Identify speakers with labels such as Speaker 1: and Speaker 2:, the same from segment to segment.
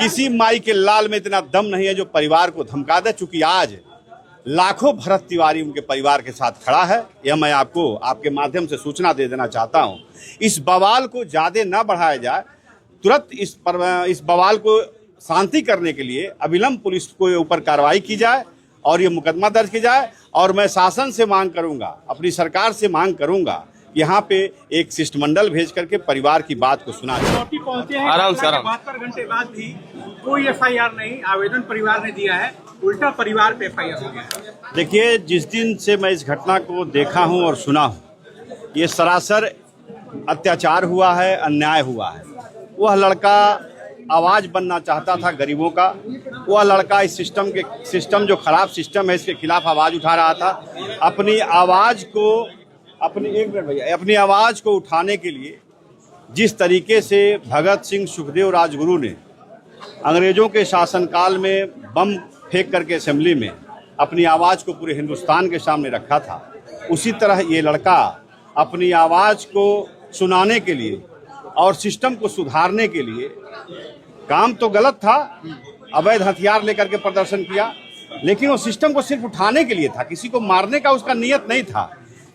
Speaker 1: किसी माई के लाल में इतना दम नहीं है जो परिवार को धमका दे। चूंकि आज लाखों भरत तिवारी उनके परिवार के साथ खड़ा है, यह मैं आपको आपके माध्यम से सूचना दे देना चाहता हूं। इस बवाल को ज्यादा न बढ़ाया जाए, तुरंत इस बवाल को शांति करने के लिए अविलंब पुलिस को ऊपर कार्रवाई की जाए और ये मुकदमा दर्ज किया जाए। और मैं शासन से मांग करूंगा, अपनी सरकार से मांग करूंगा, यहाँ पे एक शिष्टमंडल भेज करके परिवार की बात को सुना जाए।
Speaker 2: आराम से 72 घंटे बाद भी कोई एफआईआर नहीं, आवेदन परिवार ने दिया है, उल्टा परिवार पे एफआईआर हो गया।
Speaker 1: देखिए, जिस दिन से मैं इस घटना को देखा हूँ और सुना हूँ, ये सरासर अत्याचार हुआ है, अन्याय हुआ है। वह लड़का आवाज बनना चाहता था गरीबों का, वह लड़का इस सिस्टम जो खराब सिस्टम है इसके खिलाफ आवाज उठा रहा था। अपनी आवाज को उठाने के लिए जिस तरीके से भगत सिंह, सुखदेव, राजगुरु ने अंग्रेजों के शासनकाल में बम फेंक करके असेंबली में अपनी आवाज को पूरे हिंदुस्तान के सामने रखा था, उसी तरह ये लड़का अपनी आवाज को सुनाने के लिए और सिस्टम को सुधारने के लिए, काम तो गलत था, अवैध हथियार लेकर के प्रदर्शन किया, लेकिन वो सिस्टम को सिर्फ उठाने के लिए था, किसी को मारने का उसका नियत नहीं था।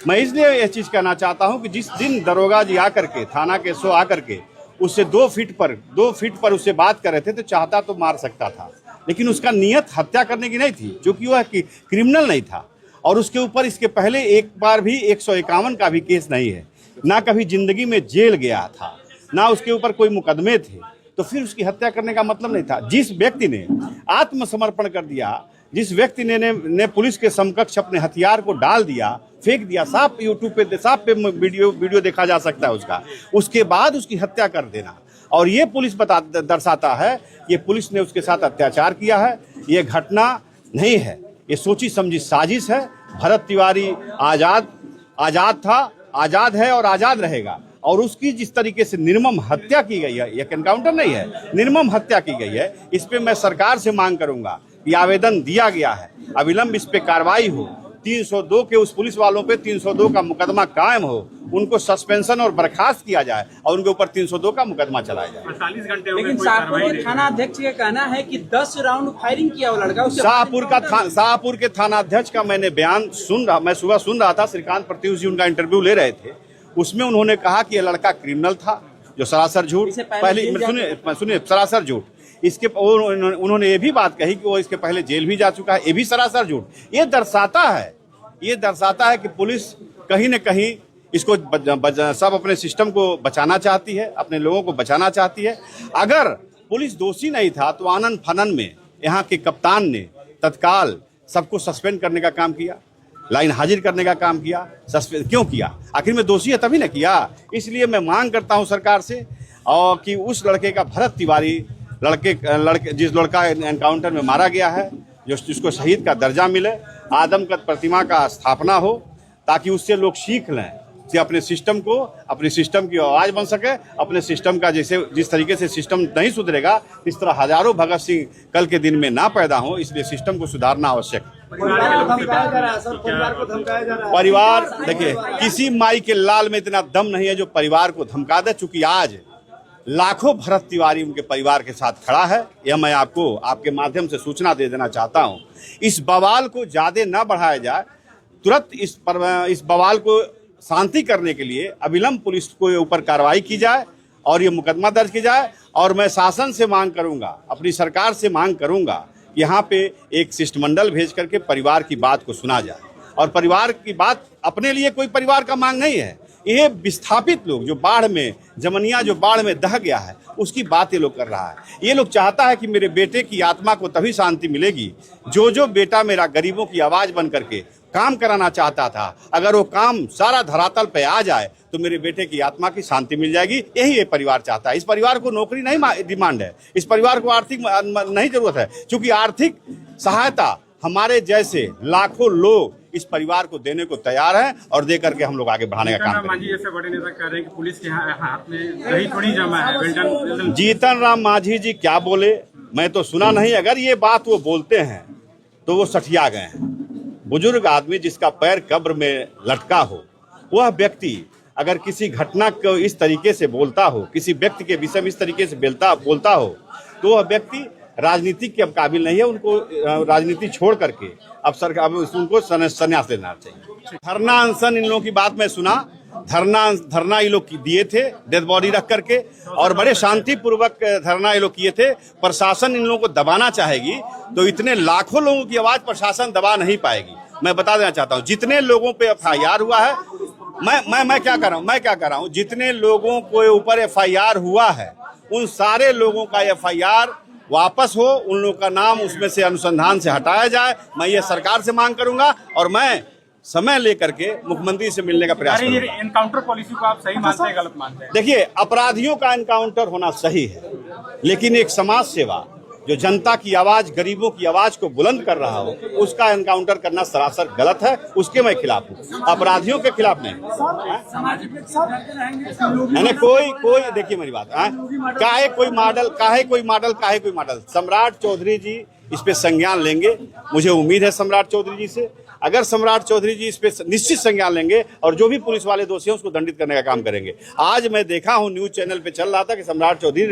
Speaker 1: मैं इसलिए यह चीज कहना चाहता हूं कि जिस दिन दरोगा जी आकर के थाना के सो आकर के उससे 2 फीट पर उससे बात कर रहे थे तो चाहता तो मार सकता था, लेकिन उसका नियत हत्या करने की नहीं थी, क्योंकि वह क्रिमिनल नहीं था। और उसके ऊपर इसके पहले एक बार भी 151 का भी केस नहीं है, ना कभी जिंदगी में जेल गया था, ना उसके ऊपर कोई मुकदमे थे, तो फिर उसकी हत्या करने का मतलब नहीं था। जिस व्यक्ति ने आत्मसमर्पण कर दिया, जिस व्यक्ति ने पुलिस के समकक्ष अपने हथियार को डाल दिया, फेंक दिया, साफ यूट्यूब पे साफ पे वीडियो देखा जा सकता है उसका, उसके बाद उसकी हत्या कर देना, और ये पुलिस दर्शाता है ये पुलिस ने उसके साथ अत्याचार किया है। ये घटना नहीं है, ये सोची समझी साजिश है। भरत तिवारी आजाद था, आजाद है और आजाद रहेगा। और उसकी जिस तरीके से निर्मम हत्या की गई है, यह एनकाउंटर नहीं है, निर्मम हत्या की गई है, इस पे मैं सरकार से मांग करूंगा कि आवेदन दिया गया है, अविलंब इस पे कार्रवाई हो। 302 के उस पुलिस वालों पे 302 का मुकदमा कायम हो, उनको सस्पेंशन और बर्खास्त किया जाए और उनके ऊपर 302 का मुकदमा चलाया जाए।
Speaker 2: 48 घंटे
Speaker 3: लेकिन शाहपुर थाना अध्यक्ष का कहना है कि 10 राउंड फायरिंग किया वो लड़का।
Speaker 1: शाहपुर के थाना अध्यक्ष का मैंने बयान मैं सुबह सुन रहा था, श्रीकांत प्रत्युष जी उनका इंटरव्यू ले रहे थे, उसमें उन्होंने कहा कि यह लड़का क्रिमिनल था, जो सरासर झूठ, सुनिए सरासर झूठ। इसके उन्होंने ये भी बात कही कि वो इसके पहले जेल भी जा चुका है, ये भी सरासर झूठ। ये दर्शाता है कि पुलिस कहीं न कहीं इसको सब अपने सिस्टम को बचाना चाहती है, अपने लोगों को बचाना चाहती है। अगर पुलिस दोषी नहीं था तो आनन फनन में यहाँ के कप्तान ने तत्काल सबको सस्पेंड करने का काम किया, लाइन हाजिर करने का काम किया। सस्पेंड क्यों किया? आखिर में दोषी है तभी न किया। इसलिए मैं मांग करता हूं सरकार से और कि उस लड़के का, भरत तिवारी जिस लड़का एनकाउंटर में मारा गया है, जिसको शहीद का दर्जा मिले, आदमकद प्रतिमा का स्थापना हो, ताकि उससे लोग सीख लें कि अपने सिस्टम की आवाज बन सके। अपने सिस्टम का जिस तरीके से सिस्टम नहीं सुधरेगा, इस तरह हजारों भगत सिंह कल के दिन में ना पैदा हो, इसलिए सिस्टम को सुधारना आवश्यक है। परिवार देखिए, किसी माई के लाल में इतना दम नहीं है जो परिवार को धमका दे। चूंकि आज लाखों भरत तिवारी उनके परिवार के साथ खड़ा है, यह मैं आपको आपके माध्यम से सूचना दे देना चाहता हूं। इस बवाल को ज्यादा न बढ़ाया जाए, तुरंत इस बवाल को शांति करने के लिए अविलंब पुलिस को ऊपर कार्रवाई की जाए और ये मुकदमा दर्ज किया जाए। और मैं शासन से मांग करूंगा, अपनी सरकार से मांग करूंगा, यहाँ पे एक शिष्टमंडल भेज करके परिवार की बात को सुना जाए। और परिवार की बात अपने लिए कोई परिवार का मांग नहीं है, ये विस्थापित लोग जो जमनिया जो बाढ़ में दह गया है, उसकी बात ये लोग कर रहा है। ये लोग चाहता है कि मेरे बेटे की आत्मा को तभी शांति मिलेगी जो बेटा मेरा गरीबों की आवाज बन करके काम कराना चाहता था, अगर वो काम सारा धरातल पे आ जाए तो मेरे बेटे की आत्मा की शांति मिल जाएगी। यही ये परिवार चाहता है। इस परिवार को नौकरी नहीं डिमांड है, इस परिवार को आर्थिक नहीं जरूरत है, क्योंकि आर्थिक सहायता हमारे जैसे लाखों लोग इस परिवार को देने को तैयार हैं और दे करके हम लोग आगे बढ़ाने का काम करेंगे।
Speaker 2: जैसे बड़े नेता कह रहे हैं कि पुलिस के हाथ में दही थोड़ी जमा है।
Speaker 1: जीतन राम मांझी जी क्या बोले मैं तो सुना नहीं। अगर ये बात वो बोलते हैं तो वो सठिया गए हैं। बुजुर्ग आदमी जिसका पैर कब्र में लटका हो, वह व्यक्ति अगर किसी घटना को इस तरीके से बोलता हो, किसी व्यक्ति के विषय में इस तरीके से बोलता हो, तो वह व्यक्ति राजनीति के अब काबिल नहीं है, उनको राजनीति छोड़ करके अब सरकार अब उनको संन्यास लेना चाहिए। धरना अनशन इन लोगों की बात मैं सुना, धरना ये लोग दिए थे डेड बॉडी रख करके, और बड़े शांतिपूर्वक धरना ये लोग किए थे। प्रशासन इन लोगों को दबाना चाहेगी तो इतने लाखों लोगों की आवाज प्रशासन दबा नहीं पाएगी। मैं बता देना चाहता हूँ, जितने लोगों पे FIR हुआ है, मैं क्या कर रहा हूँ, जितने लोगों को ऊपर FIR हुआ है उन सारे लोगों का FIR वापस हो, उन लोगों का नाम उसमें से अनुसंधान से हटाया जाए। मैं ये सरकार से मांग करूंगा और मैं समय लेकर के मुख्यमंत्री से मिलने का प्रयास
Speaker 2: अरे ये
Speaker 1: करूंगा।
Speaker 2: एनकाउंटर पॉलिसी को आप सही मानते हैं, गलत मानते हैं?
Speaker 1: देखिए, अपराधियों का एनकाउंटर होना सही है, लेकिन एक समाज सेवा जो जनता की आवाज, गरीबों की आवाज को बुलंद कर रहा हो, उसका एनकाउंटर करना सरासर गलत है। उसके मैं खिलाफ हूँ, अपराधियों के खिलाफ नहीं। मैंने कोई देखिए मेरी बात, काहे कोई मॉडल सम्राट चौधरी जी इस पे संज्ञान लेंगे। मुझे उम्मीद है सम्राट चौधरी जी से, अगर सम्राट चौधरी जी इस पे निश्चित संज्ञान लेंगे और जो भी पुलिस वाले दोषी हैं उसको दंडित करने का काम करेंगे। आज मैं देखा हूं न्यूज चैनल पे चल रहा था कि सम्राट चौधरी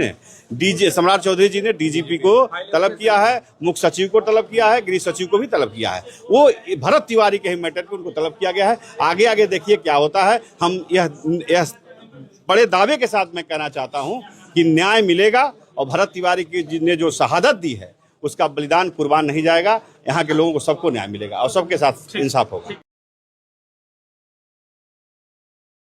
Speaker 1: जी ने DGP को तलब किया है, मुख्य सचिव को तलब किया है, गृह सचिव को भी तलब किया है। वो भरत तिवारी के ही मैटर पे उनको तलब किया गया है। आगे देखिए क्या होता है। हम यह बड़े दावे के साथ मैं कहना चाहता हूं कि न्याय मिलेगा और भरत तिवारी की ने जो शहादत दी है उसका बलिदान कुर्बान नहीं जाएगा। यहाँ के लोगों को सबको न्याय मिलेगा और सबके साथ इंसाफ होगा।